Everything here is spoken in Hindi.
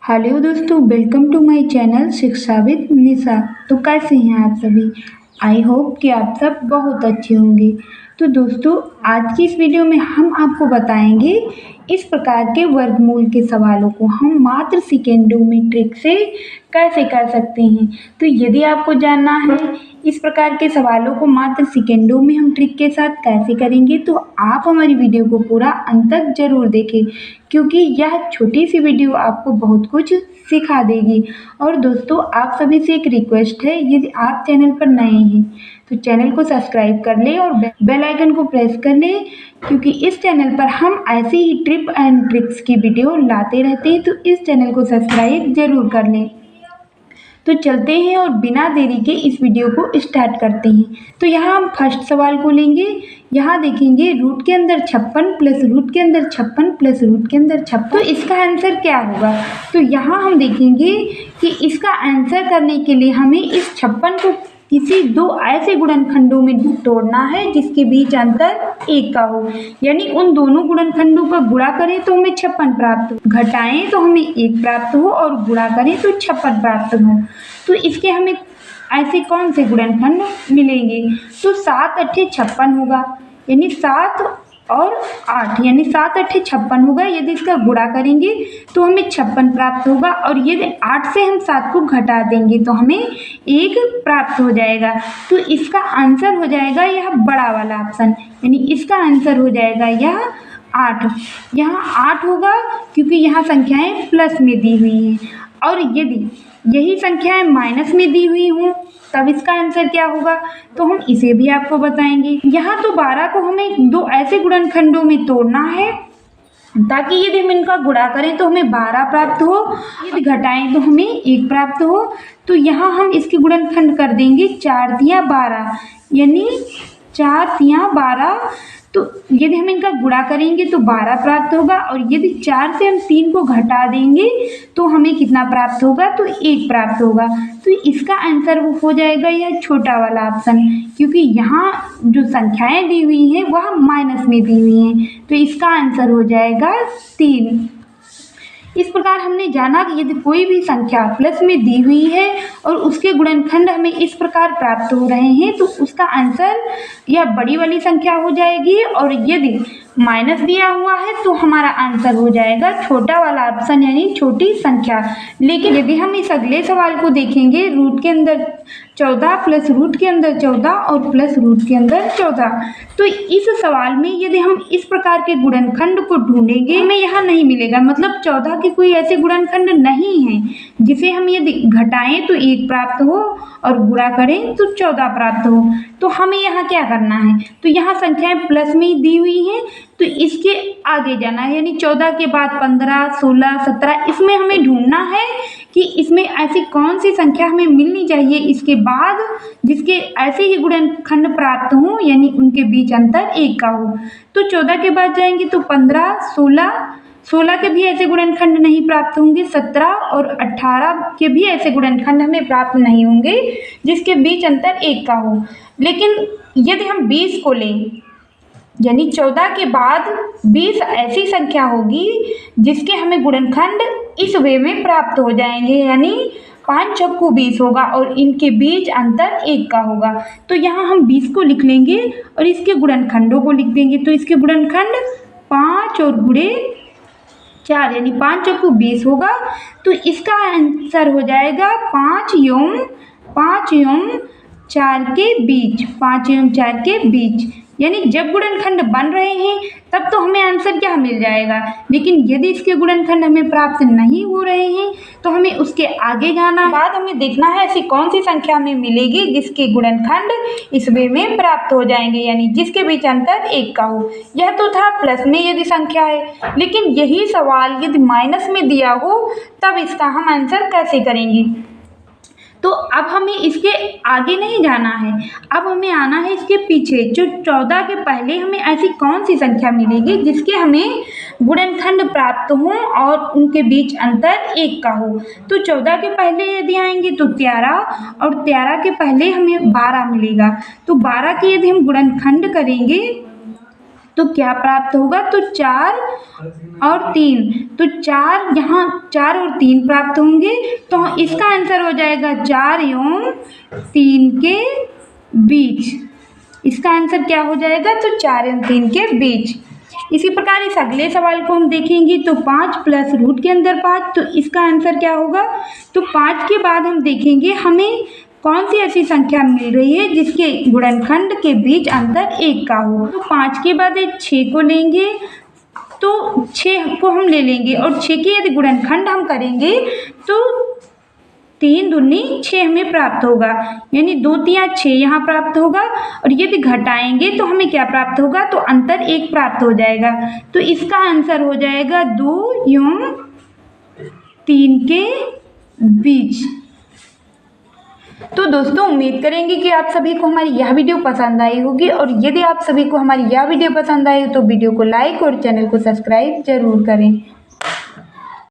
हेलो दोस्तों, वेलकम टू माय चैनल शिक्षा विद निशा। तो कैसे हैं आप सभी? आई होप कि आप सब बहुत अच्छे होंगे। तो दोस्तों, आज की इस वीडियो में हम आपको बताएंगे इस प्रकार के वर्गमूल के सवालों को हम मात्र सेकेंडों में ट्रिक से कैसे कर सकते हैं। तो यदि आपको जानना है इस प्रकार के सवालों को मात्र सेकेंडों में हम ट्रिक के साथ कैसे करेंगे, तो आप हमारी वीडियो को पूरा अंत तक जरूर देखें, क्योंकि यह छोटी सी वीडियो आपको बहुत कुछ सिखा देगी। और दोस्तों, आप सभी से एक रिक्वेस्ट है, यदि आप चैनल पर नए हैं तो चैनल को सब्सक्राइब कर लें और बेल आइकन को प्रेस कर लें, क्योंकि इस चैनल पर हम ऐसी ही टिप एंड ट्रिक्स की वीडियो लाते रहते हैं। तो इस चैनल को सब्सक्राइब जरूर कर लें। तो चलते हैं और बिना देरी के इस वीडियो को स्टार्ट करते हैं। तो यहाँ हम फर्स्ट सवाल को लेंगे। यहाँ देखेंगे रूट के अंदर 56 प्लस रूट के अंदर 56 प्लस रूट के अंदर 56। तो इसका आंसर क्या होगा? तो यहाँ हम देखेंगे कि इसका आंसर करने के लिए हमें इस 56 को किसी दो ऐसे गुणनखंडों में तोड़ना है जिसके बीच अंतर 1 का हो। यानी उन दोनों गुणनखंडों का गुणा करें तो हमें 56 प्राप्त हो, घटाएं तो हमें 1 प्राप्त हो और गुणा करें तो 56 प्राप्त हो। तो इसके हमें ऐसे कौन से गुणनखंड मिलेंगे? तो 7 अट्ठे 56 होगा, यानी 7 और 8, यानी 7 अट्ठे 56 होगा। यदि इसका गुणा करेंगे तो हमें 56 प्राप्त होगा, और यदि 8 से हम 7 को घटा देंगे तो हमें 1 प्राप्त हो जाएगा। तो इसका आंसर हो जाएगा यह बड़ा वाला ऑप्शन, यानी इसका आंसर हो जाएगा यह 8। यहाँ 8 होगा क्योंकि यहाँ संख्याएं प्लस में दी हुई हैं, और यदि यही संख्याएं माइनस में दी हुई हों तब इसका आंसर क्या होगा, तो हम इसे भी आपको बताएंगे। यहाँ तो 12 को हमें दो ऐसे गुणनखंडों में तोड़ना है ताकि यदि हम इनका गुणा करें तो हमें 12 प्राप्त हो, यदि घटाएं तो हमें 1 प्राप्त हो। तो यहाँ हम इसके गुणनखंड कर देंगे 4 तिया 12, यानी 4 तिया 12। तो यदि हम इनका गुणा करेंगे तो 12 प्राप्त होगा, और यदि 4 से हम 3 को घटा देंगे तो हमें कितना प्राप्त होगा, तो 1 प्राप्त होगा। तो इसका आंसर वो हो जाएगा यह छोटा वाला ऑप्शन, क्योंकि यहाँ जो संख्याएं दी हुई हैं वह माइनस में दी हुई हैं। तो इसका आंसर हो जाएगा 3। इस प्रकार हमने जाना कि यदि कोई भी संख्या प्लस में दी हुई है और उसके गुणनखंड हमें इस प्रकार प्राप्त हो रहे हैं तो उसका आंसर यह बड़ी वाली संख्या हो जाएगी, और यदि माइनस दिया हुआ है तो हमारा आंसर हो जाएगा छोटा वाला ऑप्शन, यानी छोटी संख्या। लेकिन यदि हम इस अगले सवाल को देखेंगे, रूट के अंदर 14 प्लस रूट के अंदर 14 और प्लस रूट के अंदर 14, तो इस सवाल में यदि हम इस प्रकार के गुणनखंड को ढूंढेंगे हमें यहाँ नहीं मिलेगा। मतलब 14 के कोई ऐसे गुणनखंड नहीं है जिसे हम यदि घटाएं तो 1 प्राप्त हो और गुणा करें तो 14 प्राप्त हो। तो हमें यहाँ क्या करना है? तो यहाँ संख्याएं प्लस में ही दी हुई हैं, तो इसके आगे जाना है, यानी 14 के बाद 15, 16, 17, इसमें हमें ढूंढना है कि इसमें ऐसी कौन सी संख्या हमें मिलनी चाहिए इसके बाद जिसके ऐसे ही गुणनखंड प्राप्त हों, यानी उनके बीच अंतर 1 का हो। तो 14 के बाद जाएंगे तो 15, 16 के भी ऐसे गुणनखंड नहीं प्राप्त होंगे, 17 और 18 के भी ऐसे गुणनखंड हमें प्राप्त नहीं होंगे जिसके बीच अंतर 1 का हो। लेकिन यदि हम 20 को लें, यानी 14 के बाद 20 ऐसी संख्या होगी जिसके हमें गुणनखंड इस वे में प्राप्त हो जाएंगे, यानी 5 छक्कू 20 होगा और इनके बीच अंतर 1 का होगा। तो यहाँ हम 20 को लिख लेंगे और इसके गुणनखंडों को लिख देंगे। तो इसके गुणनखंड 5 और गुणे 4, यानी 5 छक्कू 20 होगा। तो इसका आंसर हो जाएगा 5 एवं 4 के बीच, 5 एवं 4 के बीच। यानी जब गुणनखंड बन रहे हैं तब तो हमें आंसर क्या मिल जाएगा, लेकिन यदि इसके गुणनखंड हमें प्राप्त नहीं हो रहे हैं तो हमें उसके आगे जाना है। बाद हमें देखना है ऐसी कौन सी संख्या हमें मिलेगी जिसके गुणनखंड इस वे में प्राप्त हो जाएंगे, यानी जिसके बीच अंतर 1 का हो। यह तो था प्लस में यदि संख्या है, लेकिन यही सवाल यदि माइनस में दिया हो तब इसका हम आंसर कैसे करेंगे? तो अब हमें इसके आगे नहीं जाना है, अब हमें आना है इसके पीछे। जो 14 के पहले हमें ऐसी कौन सी संख्या मिलेगी जिसके हमें गुणनखंड प्राप्त हों और उनके बीच अंतर 1 का हो। तो 14 के पहले यदि आएंगे तो 13, और 13 के पहले हमें 12 मिलेगा। तो 12 के यदि हम गुणनखंड करेंगे तो क्या प्राप्त होगा, तो 4 और 3, तो 4 यहाँ 4 और 3 प्राप्त होंगे। तो इसका आंसर हो जाएगा 4 एवं 3 के बीच। इसका आंसर क्या हो जाएगा, तो 4 एवं 3 के बीच। इसी प्रकार इस अगले सवाल को हम देखेंगे तो 5 प्लस रूट के अंदर 5, तो इसका आंसर क्या होगा, तो 5 के बाद हम देखेंगे हमें कौन सी ऐसी संख्या मिल रही है जिसके गुणनखंड के बीच अंतर 1 का हो। तो 5 के बाद 6 को लेंगे, तो 6 को हम ले लेंगे और 6 के यदि गुणनखंड हम करेंगे तो 3 दूनी 6 हमें प्राप्त होगा, यानी 2 3 6 यहाँ प्राप्त होगा। और यदि घटाएंगे तो हमें क्या प्राप्त होगा, तो अंतर 1 प्राप्त हो जाएगा। तो इसका आंसर हो जाएगा 2 एवं 3 के बीच। तो दोस्तों उम्मीद करेंगे कि आप सभी को हमारी यह वीडियो पसंद आई होगी, और यदि आप सभी को हमारी यह वीडियो पसंद आई हो तो वीडियो को लाइक और चैनल को सब्सक्राइब जरूर करें।